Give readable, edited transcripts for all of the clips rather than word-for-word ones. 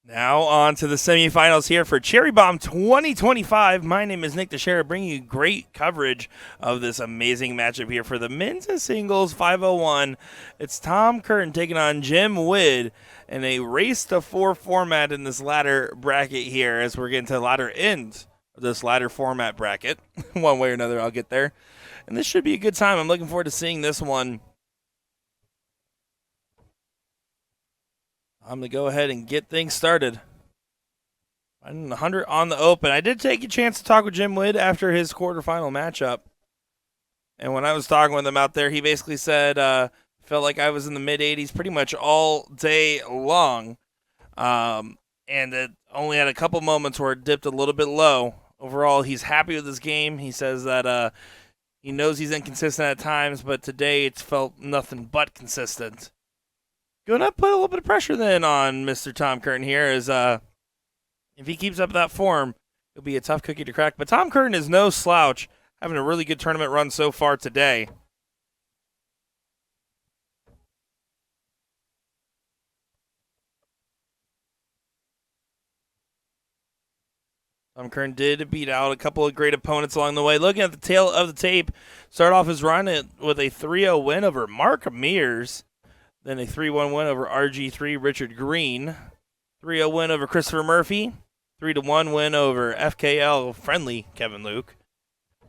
Now on to the semifinals here for Cherry Bomb 2025. My name is Nick Dichiria, bringing you great coverage of this amazing matchup here for the men's and singles 501. It's Tom Curtin taking on Jim Wood in a race to 4 format in this ladder bracket here, as we're getting to the latter end of this ladder format bracket. One way or another, I'll get there. And this should be a good time. I'm looking forward to seeing this one. I'm going to go ahead and get things started. 100 on the open. I did take a chance to talk with Jim Wood after his quarterfinal matchup. And when I was talking with him out there, he basically said, felt like I was in the mid-80s pretty much all day long. And it only had a couple moments where it dipped a little bit low. Overall, he's happy with his game. He says that he knows he's inconsistent at times, but today it's felt nothing but consistent. Going to put a little bit of pressure then on Mr. Tom Curtin here, as if he keeps up that form, it'll be a tough cookie to crack. But Tom Curtin is no slouch, having a really good tournament run so far today. Tom Curtin did beat out a couple of great opponents along the way. Looking at the tail of the tape, start off his run with a 3-0 win over Mark Mears. Then a 3-1 win over RG3 Richard Green. 3-0 win over Christopher Murphy. 3-1 win over FKL friendly Kevin Luke.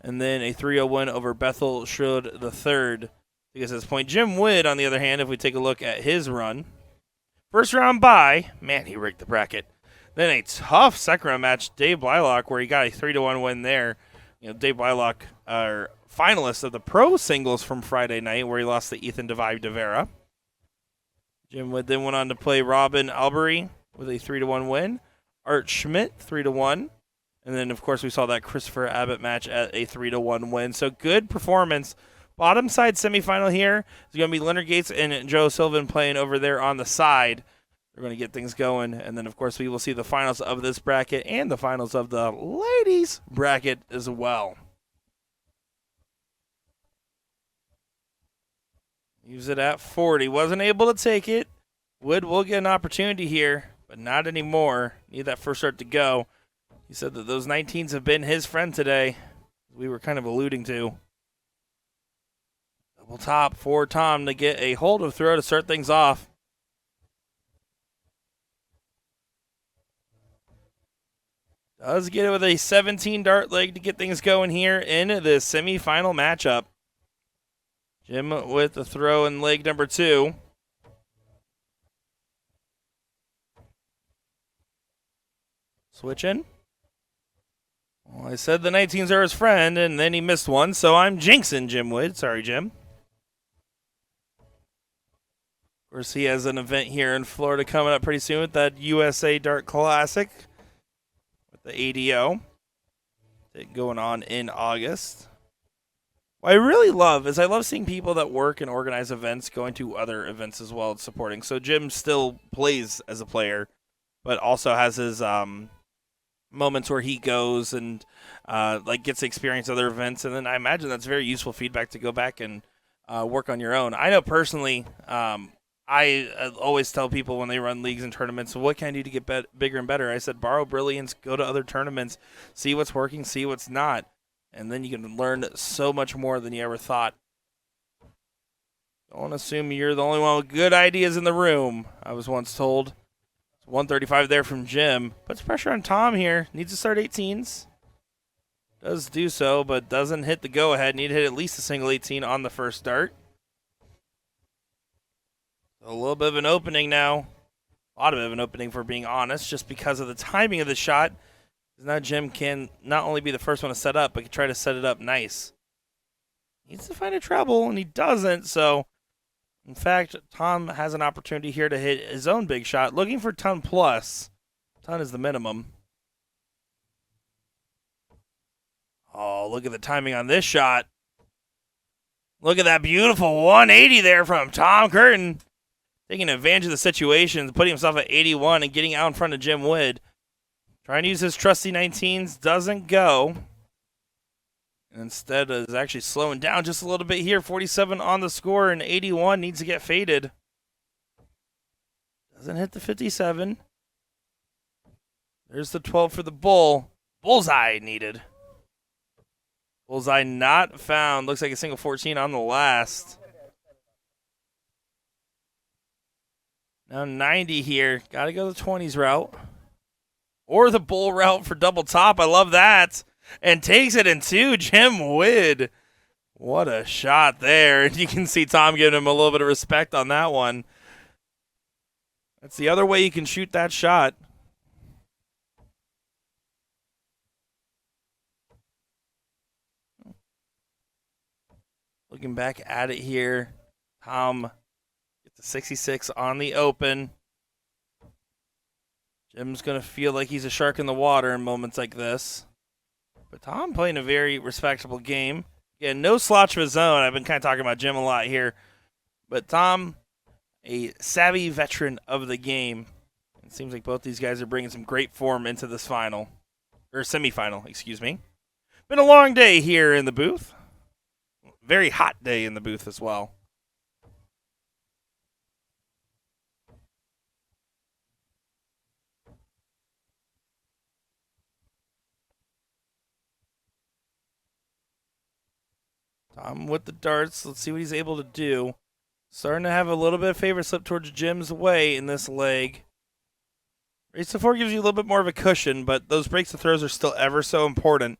And then a 3-0 win over Bethel Schroed III. I guess at this point, Jim Wood, on the other hand, if we take a look at his run. First round bye. Man, he rigged the bracket. Then a tough second round match, Dave Blylock, where he got a 3-1 win there. You know, Dave Blylock, our finalist of the pro singles from Friday night, where he lost to Ethan Devive de Vera. Jim Wood then went on to play Robin Albury with a 3-1 win. Art Schmidt, 3-1. And then, of course, we saw that Christopher Abbott match at a 3-1 win. So good performance. Bottom side semifinal here is going to be Leonard Gates and Joe Sylvan playing over there on the side. We're going to get things going. And then, of course, we will see the finals of this bracket and the finals of the ladies bracket as well. Use it at 40. Wasn't able to take it. Wood will get an opportunity here, but not anymore. Need that first start to go. He said that those 19s have been his friend today. We were kind of alluding to. Double top for Tom to get a hold of throw to start things off. Does get it with a 17 dart leg to get things going here in the semifinal matchup. Jim with the throw in leg number 2. Switching. Well, I said the 19s are his friend, and then he missed one, so I'm jinxing Jim Wood. Sorry, Jim. Of course, he has an event here in Florida coming up pretty soon with that USA Dart Classic with the ADO going on in August. What I really love is I love seeing people that work and organize events going to other events as well and supporting. So Jim still plays as a player, but also has his moments where he goes and gets to experience other events. And then I imagine that's very useful feedback to go back and work on your own. I know personally, I always tell people when they run leagues and tournaments, what can I do to get bigger and better? I said, borrow brilliance, go to other tournaments, see what's working, see what's not. And then you can learn so much more than you ever thought. Don't assume you're the only one with good ideas in the room, I was once told. 135 there from Jim. Puts pressure on Tom here. Needs to start 18s. Does do so, but doesn't hit the go-ahead. Need to hit at least a single 18 on the first start. A little bit of an opening now. A lot of an opening, for being honest, just because of the timing of the shot. Now Jim can not only be the first one to set up, but can try to set it up nice. Needs to find a treble, and he doesn't, so in fact, Tom has an opportunity here to hit his own big shot, looking for ton plus. Ton is the minimum. Oh, look at the timing on this shot. Look at that beautiful 180 there from Tom Curtin. Taking advantage of the situation, putting himself at 81 and getting out in front of Jim Wood. Trying to use his trusty 19s, doesn't go. And instead is actually slowing down just a little bit here. 47 on the score, and 81 needs to get faded. Doesn't hit the 57. There's the 12 for the bull. Bullseye needed. Bullseye not found. Looks like a single 14 on the last. Now 90 here. Got to go the 20s route. Or the bull route for double top. I love that. And takes it in two. Jim Wood. What a shot there. And you can see Tom giving him a little bit of respect on that one. That's the other way you can shoot that shot. Looking back at it here. Tom gets a 66 on the open. Jim's going to feel like he's a shark in the water in moments like this. But Tom playing a very respectable game. Again, no slouch of his own. I've been kind of talking about Jim a lot here. But Tom, a savvy veteran of the game. It seems like both these guys are bringing some great form into this final. Or semifinal, excuse me. Been a long day here in the booth. Very hot day in the booth as well. Tom with the darts. Let's see what he's able to do. Starting to have a little bit of favor slip towards Jim's way in this leg. Race to 4 gives you a little bit more of a cushion, but those breaks to throws are still ever so important.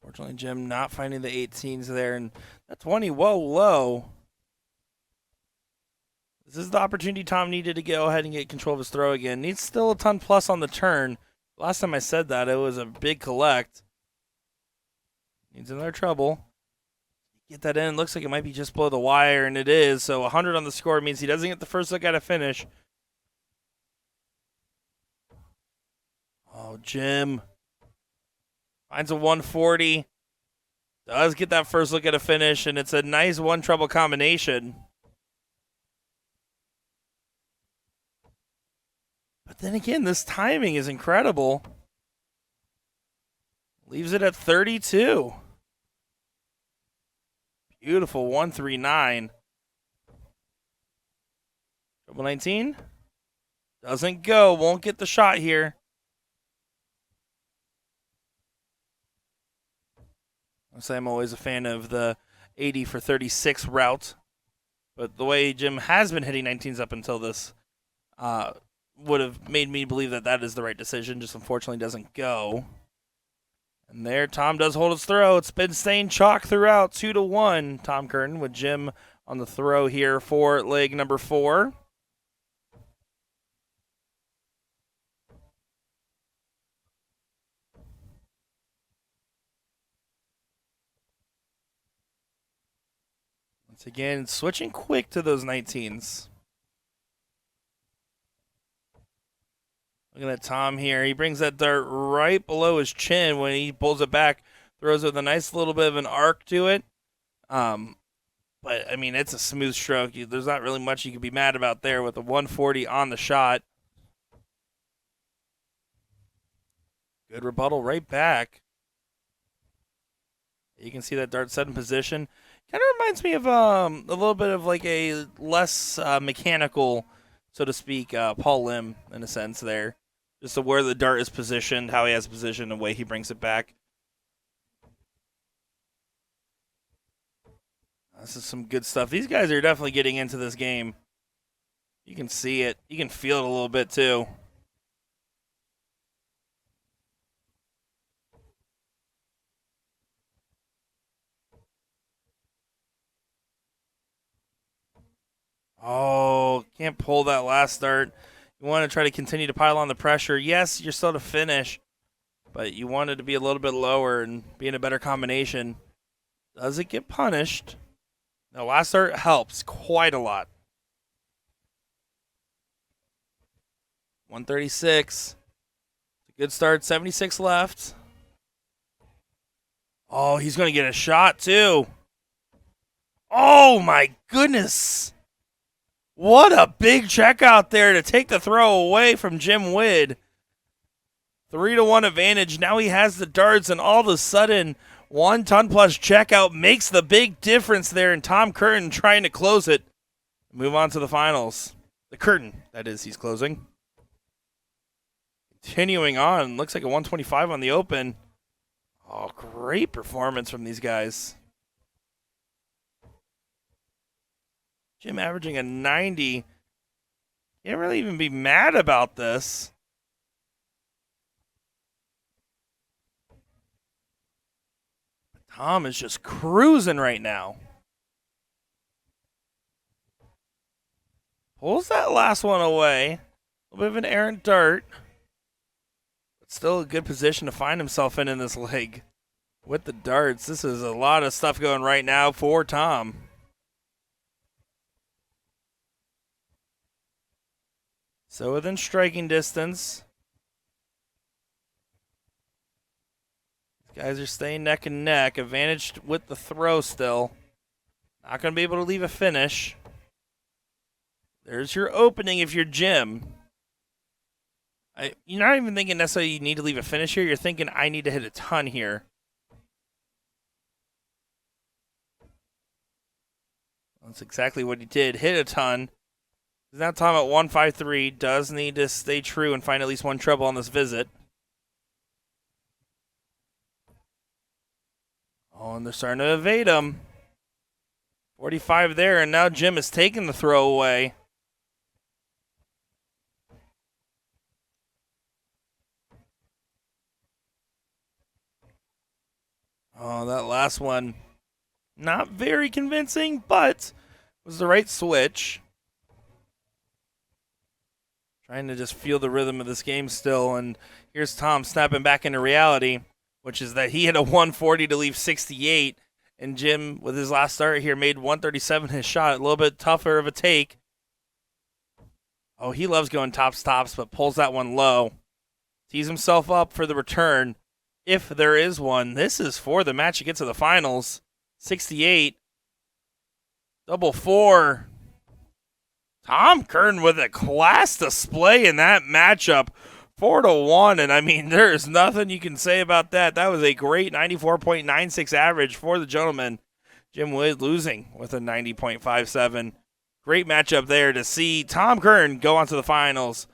Fortunately, Jim not finding the 18s there, and that 20, whoa, low. This is the opportunity Tom needed to go ahead and get control of his throw again. Needs still a ton plus on the turn. Last time I said that, it was a big collect. Needs another trouble. Get that in. Looks like it might be just below the wire, and it is. So 100 on the score means he doesn't get the first look at a finish. Oh, Jim. Finds a 140. Does get that first look at a finish, and it's a nice one trouble combination. But then again, this timing is incredible. Leaves it at 32. Beautiful 139. Double 19. Doesn't go. Won't get the shot here. I'm always a fan of the 80 for 36 route. But the way Jim has been hitting 19s up until this would have made me believe that that is the right decision. Just unfortunately doesn't go. And there, Tom does hold his throw. It's been staying chalk throughout, 2-1. Tom Curtin with Jim on the throw here for leg number 4. Once again, switching quick to those 19s. Looking at Tom here. He brings that dart right below his chin when he pulls it back. Throws it with a nice little bit of an arc to it. But, I mean, it's a smooth stroke. There's not really much you can be mad about there with a 140 on the shot. Good rebuttal right back. You can see that dart set in position. Kind of reminds me of a little bit of like a less mechanical, so to speak, Paul Lim in a sense there. Just to where the dart is positioned, how he has positioned, the way he brings it back. This is some good stuff. These guys are definitely getting into this game. You can see it. You can feel it a little bit too. Oh, can't pull that last dart. You want to try to continue to pile on the pressure. Yes, you're still to finish, but you want it to be a little bit lower and be in a better combination. Does it get punished? The last dart helps quite a lot. 136. Good start. 76 left. Oh, he's going to get a shot too. Oh, my goodness. What a big check out there to take the throw away from Jim Wood. 3-1 advantage. Now he has the darts, and all of a sudden, 1 ton plus checkout makes the big difference there, and Tom Curtin trying to close it. Move on to the finals. The curtain, that is, he's closing. Continuing on, looks like a 125 on the open. Oh, great performance from these guys. Jim averaging a 90. Can't really even be mad about this. Tom is just cruising right now. Pulls that last one away. A little bit of an errant dart. But still a good position to find himself in this leg. With the darts, this is a lot of stuff going right now for Tom. So within striking distance. These guys are staying neck and neck. Advantaged with the throw still. Not going to be able to leave a finish. There's your opening if you're Jim. You're not even thinking necessarily you need to leave a finish here. You're thinking, I need to hit a ton here. That's exactly what he did. Hit a ton. Now Tom at 153 does need to stay true and find at least one treble on this visit. Oh, and they're starting to evade him. 45 there, and now Jim is taking the throw away. Oh, that last one, not very convincing, but was the right switch. Trying to just feel the rhythm of this game still, and here's Tom snapping back into reality, which is that he had a 140 to leave 68, and Jim, with his last start here, made 137 his shot. A little bit tougher of a take. Oh, he loves going tops, but pulls that one low. Tees himself up for the return. If there is one, this is for the match to get to the finals. 68. Double 4. Tom Curtin with a class display in that matchup. 4-1, and I mean, there's nothing you can say about that. That was a great 94.96 average for the gentleman. Jim Wood losing with a 90.57. Great matchup there to see Tom Curtin go on to the finals.